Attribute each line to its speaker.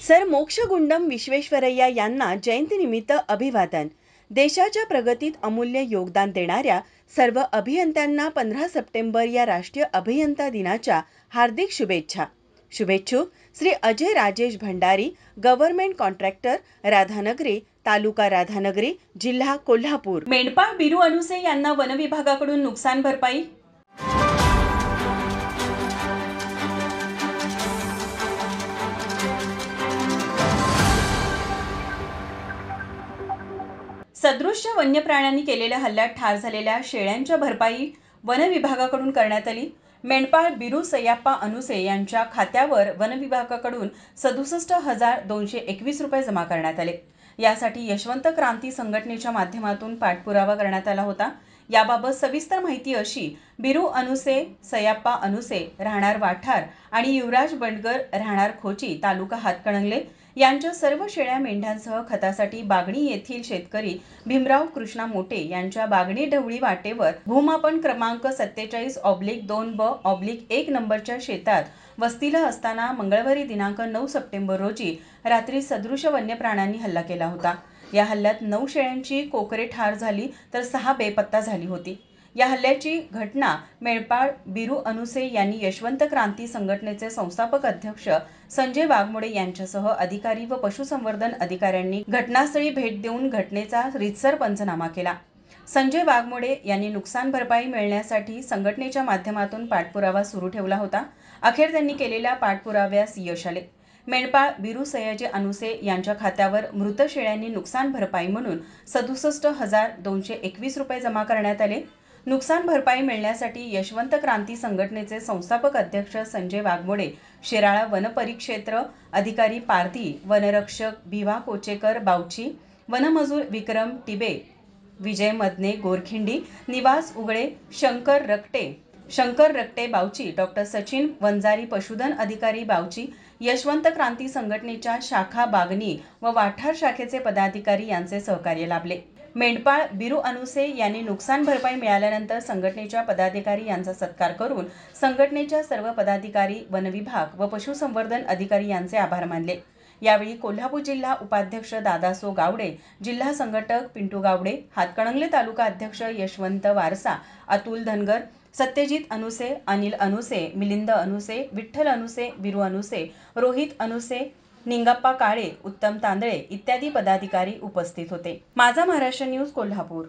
Speaker 1: Sir Mokshagundam Visvesvaraya यांना जयंतीनिमित्त अभिवादन. देशाच्या प्रगतीत अमूल्य योगदान देणाऱ्या सर्व अभियंत्यांना 15 सप्टेंबर या राष्ट्रीय अभियंता दिनाच्या हार्दिक शुभेच्छा. शुभेच्छुक श्री अजय राजेश भंडारी, गव्हर्नमेंट कॉन्ट्रॅक्टर, राधानगरी, तालुका राधानगरी, जिल्हा कोल्हापूर. मेंढपाळ बिरू अनुसे यांना वनविभागाकडून नुकसान भरपाई. सदृश्य वन्य प्राण्यांनी केलेल्या हल्ल्यात ठार झालेल्या शेळ्यांच्या भरपाई वन विभागाकडून करण्यात आली. मेंढपाळ बिरू सय्याप्पा अनुसे यांच्या खात्यावर वन विभागाकडून 67,221 रुपये जमा करण्यात आले. यासाठी यशवंत क्रांती संघटनेच्या माध्यमातून पाठपुरावा करण्यात आला होता. याबाबत सविस्तर माहिती अशी: बिरू अनुसे, सय्याप्पा अनुसे राहणार वाठार आणि युवराज बंडगर राहणार खोची, तालुका हातकणंगले यांच्या सर्व शेळ्या मेंढ्यांसह खतासाठी बागणी येथील शेतकरी भीमराव कृष्णा मोटे यांच्या बागणी ढवळी वाटेवर भूमापन क्रमांक 47-2ब-1 नंबरच्या शेतात वस्तीला असताना मंगळवारी दिनांक 9 सप्टेंबर रोजी रात्री सदृश वन्य प्राण्यांनी हल्ला केला होता. या हल्ल्यात 9 शेळ्यांची कोकरे ठार झाली तर 6 बेपत्ता झाली होती. या हल्ल्याची घटना मेंढपाळ बिरू अनुसे यांनी यशवंत क्रांती संघटनेचे संस्थापक अध्यक्ष संजय वाघमोडे यांच्यासह अधिकारी व पशुसंवर्धन अधिकाऱ्यांनी घटनास्थळी भेट देऊन घटनेचा रीतसर पंचनामा केला. संजय वाघमोडे यांनी नुकसान भरपाई मिळण्यासाठी संघटनेच्या माध्यमातून पाठपुरावा सुरू ठेवला होता. अखेर त्यांनी केलेल्या पाठपुराव्यास यश आले. मेंढपाळ बिरू सयाजी अनुसे यांच्या खात्यावर मृत शेळ्यांनी नुकसान भरपाई म्हणून 67,221 रुपये जमा करण्यात आले. नुकसान भरपाई मिळण्यासाठी यशवंत क्रांती संघटनेचे संस्थापक अध्यक्ष संजय वाघमोडे, शिराळा वनपरिक्षेत्र अधिकारी पारधी, वनरक्षक भिवा कोचेकर बावची, वनमजूर विक्रम टिबे, विजय मदने गोरखिंडी, निवास उगळे, शंकर रक्टे बावची, डॉक्टर सचिन वंजारी पशुधन अधिकारी बावची, यशवंत क्रांती संघटनेच्या शाखा बागणी व वाठार शाखेचे पदाधिकारी यांचे सहकार्य लाभले. मेंढपाळ बिरू अनुसे यांनी नुकसान भरपाई मिळाल्यानंतर संघटनेच्या पदाधिकारी यांचा सत्कार करून संघटनेच्या सर्व पदाधिकारी, वनविभाग व पशुसंवर्धन अधिकारी यांचे आभार मानले. यावेळी कोल्हापूर जिल्हा उपाध्यक्ष दादासो गावडे, जिल्हा संघटक पिंटू गावडे, हातकणंगले तालुका अध्यक्ष यशवंत वारसा, अतुल धनगर, सत्यजित अनुसे, अनिल अनुसे, मिलिंद अनुसे, विठ्ठल अनुसे, बिरू अनुसे, रोहित अनुसे, निंगप्पा काळे, उत्तम तांदळे इत्यादी पदाधिकारी उपस्थित होते. माझा महाराष्ट्र न्यूज कोल्हापूर.